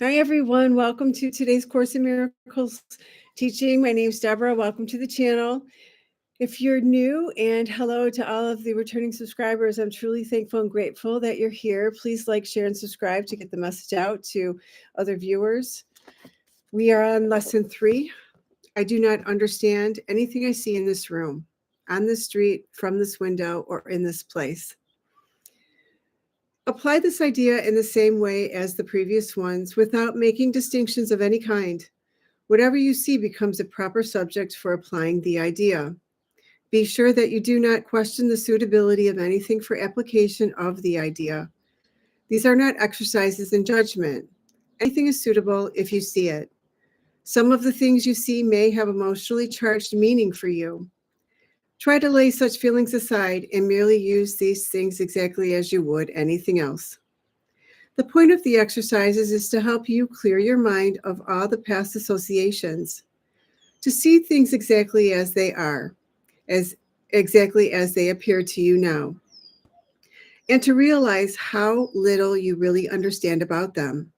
Hi, everyone. Welcome to today's Course in Miracles teaching. My name is Deborah. Welcome to the channel. If you're new, and hello to all of the returning subscribers, I'm truly thankful and grateful that you're here. Please like, share, and subscribe to get the message out to other viewers. We are on lesson 3. I do not understand anything I see in this room, on this street, from this window, or in this place. Apply this idea in the same way as the previous ones without making distinctions of any kind. Whatever you see becomes a proper subject for applying the idea. Be sure that you do not question the suitability of anything for application of the idea. These are not exercises in judgment. Anything is suitable if you see it. Some of the things you see may have emotionally charged meaning for you. Try to lay such feelings aside and merely use these things exactly as you would anything else. The point of the exercises is to help you clear your mind of all the past associations, to see things exactly as they are, exactly as they appear to you now, and to realize how little you really understand about them.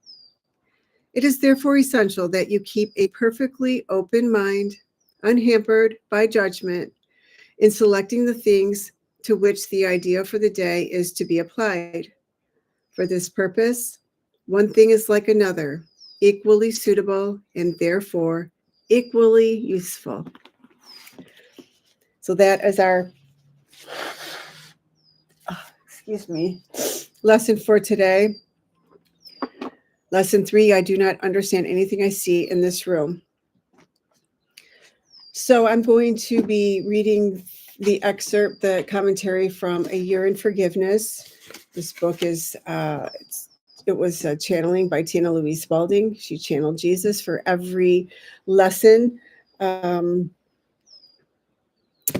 It is therefore essential that you keep a perfectly open mind, unhampered by judgment, in selecting the things to which the idea for the day is to be applied. For this purpose, one thing is like another, equally suitable and therefore equally useful. So that is our lesson for today. Lesson 3, I do not understand anything I see in this room. So I'm going to be reading the excerpt, the commentary from A Year in Forgiveness. This book is, it was channeling by Tina Louise Spalding. She channeled Jesus for every lesson. And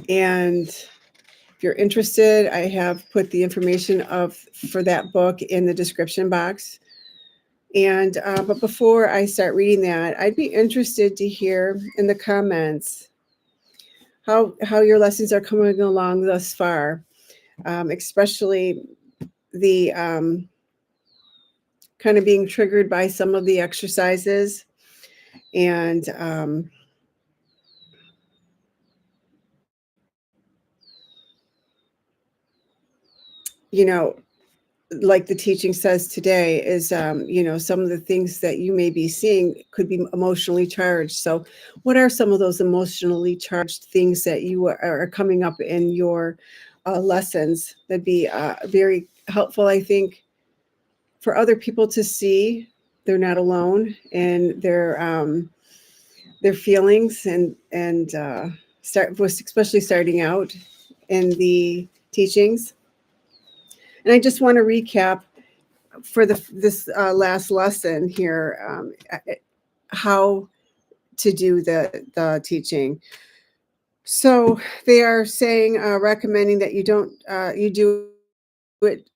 if you're interested, I have put the information for that book in the description box. And but before I start reading that, I'd be interested to hear in the comments how your lessons are coming along thus far, especially the kind of being triggered by some of the exercises, and like the teaching says today, is some of the things that you may be seeing could be emotionally charged. So what are some of those emotionally charged things that you are coming up in your lessons? That'd be very helpful, I think, for other people to see they're not alone in their feelings, and especially starting out in the teachings. And I just want to recap for this last lesson here, how to do the teaching. So they are saying, recommending that you do it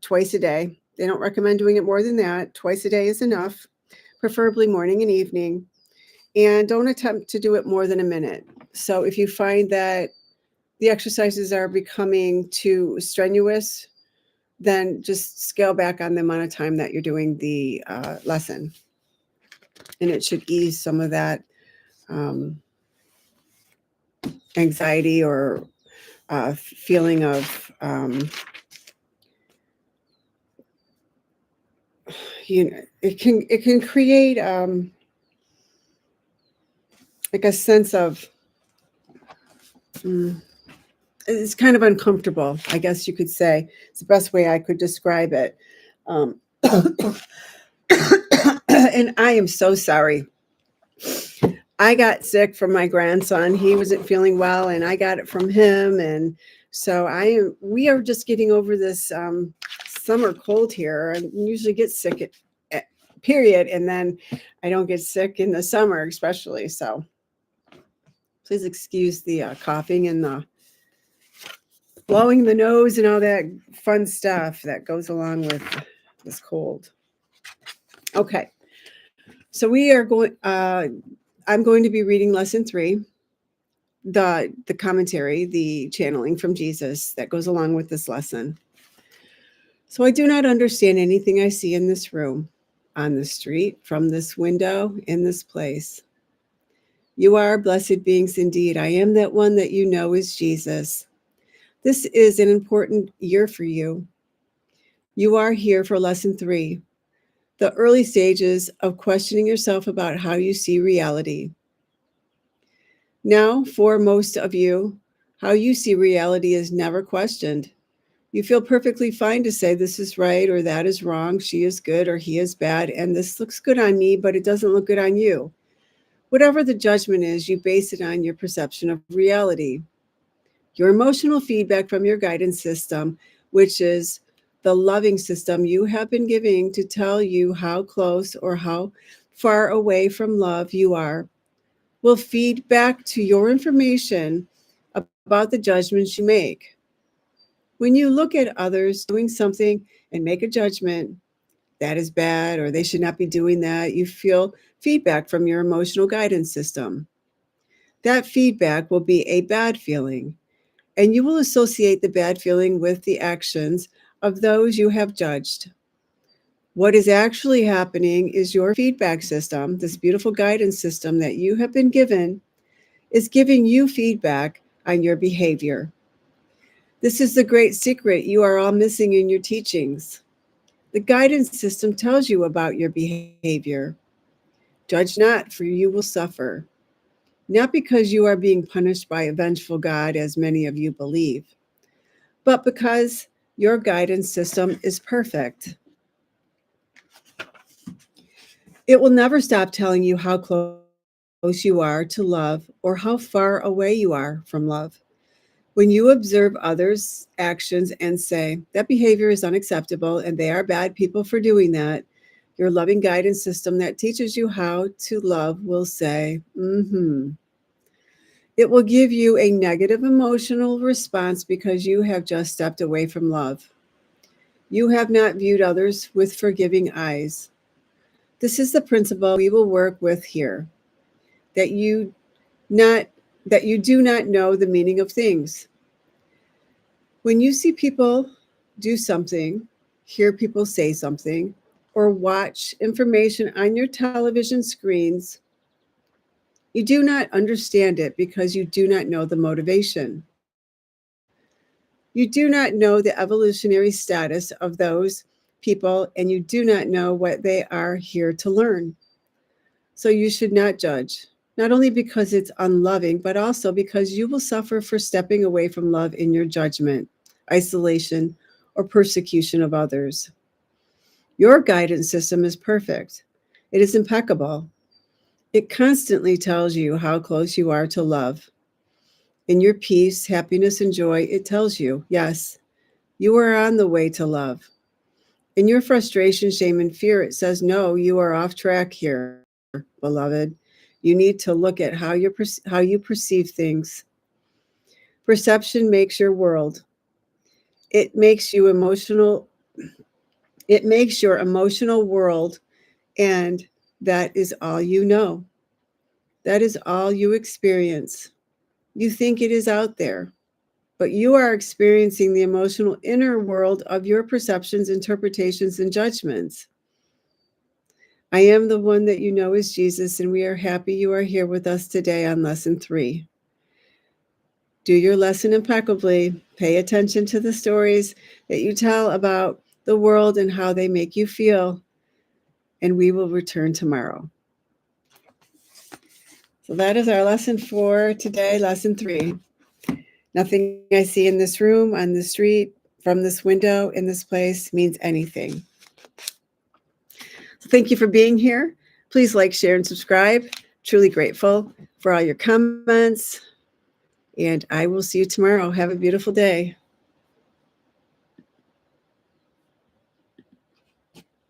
twice a day. They don't recommend doing it more than that. Twice a day is enough, preferably morning and evening. And don't attempt to do it more than a minute. So if you find that the exercises are becoming too strenuous, then just scale back on the amount of time that you're doing the lesson. And it should ease some of that anxiety or feeling of, it can create like a sense of, it's kind of uncomfortable, I guess you could say. It's the best way I could describe it. And I am so sorry. I got sick from my grandson. He wasn't feeling well, and I got it from him. And so we are just getting over this summer cold here. I usually get sick at period, and then I don't get sick in the summer, especially. So please excuse the coughing and the blowing the nose and all that fun stuff that goes along with this cold. Okay, so we are going. I'm going to be reading lesson 3, the commentary, the channeling from Jesus that goes along with this lesson. So I do not understand anything I see in this room. on the street, from this window, in this place. You are blessed beings indeed. I am that one that you know is Jesus. This is an important year for you. You are here for lesson 3, the early stages of questioning yourself about how you see reality. Now, for most of you, how you see reality is never questioned. You feel perfectly fine to say this is right or that is wrong, she is good or he is bad, and this looks good on me, but it doesn't look good on you. Whatever the judgment is, you base it on your perception of reality. Your emotional feedback from your guidance system, which is the loving system you have been giving to tell you how close or how far away from love you are, will feed back to your information about the judgments you make. When you look at others doing something and make a judgment, that is bad or they should not be doing that, you feel feedback from your emotional guidance system. That feedback will be a bad feeling, and you will associate the bad feeling with the actions of those you have judged. What is actually happening is your feedback system, this beautiful guidance system that you have been given, is giving you feedback on your behavior. This is the great secret you are all missing in your teachings. The guidance system tells you about your behavior. Judge not, for you will suffer. Not because you are being punished by a vengeful God, as many of you believe, but because your guidance system is perfect. It will never stop telling you how close you are to love or how far away you are from love. When you observe others' actions and say, that behavior is unacceptable and they are bad people for doing that, your loving guidance system that teaches you how to love will say, It will give you a negative emotional response because you have just stepped away from love. You have not viewed others with forgiving eyes. This is the principle we will work with here, that you do not know the meaning of things. When you see people do something, hear people say something, or watch information on your television screens, you do not understand it because you do not know the motivation. You do not know the evolutionary status of those people, and you do not know what they are here to learn. So you should not judge, not only because it's unloving, but also because you will suffer for stepping away from love in your judgment, isolation, or persecution of others. Your guidance system is perfect. It is impeccable. It constantly tells you how close you are to love. In your peace, happiness, and joy, it tells you, yes, you are on the way to love. In your frustration, shame, and fear, it says, no, you are off track here, beloved. You need to look at how you perceive things. Perception makes your world. It makes you emotional. It makes your emotional world, and that is all you know. That is all you experience. You think it is out there, but you are experiencing the emotional inner world of your perceptions, interpretations, and judgments. I am the one that you know is Jesus, and we are happy you are here with us today on lesson 3. Do your lesson impeccably. Pay attention to the stories that you tell about the world and how they make you feel, and we will return tomorrow. So that is our lesson for today, lesson 3. Nothing I see in this room, on the street, from this window, in this place means anything. So thank you for being here. Please like, share, and subscribe. Truly grateful for all your comments. And I will see you tomorrow. Have a beautiful day.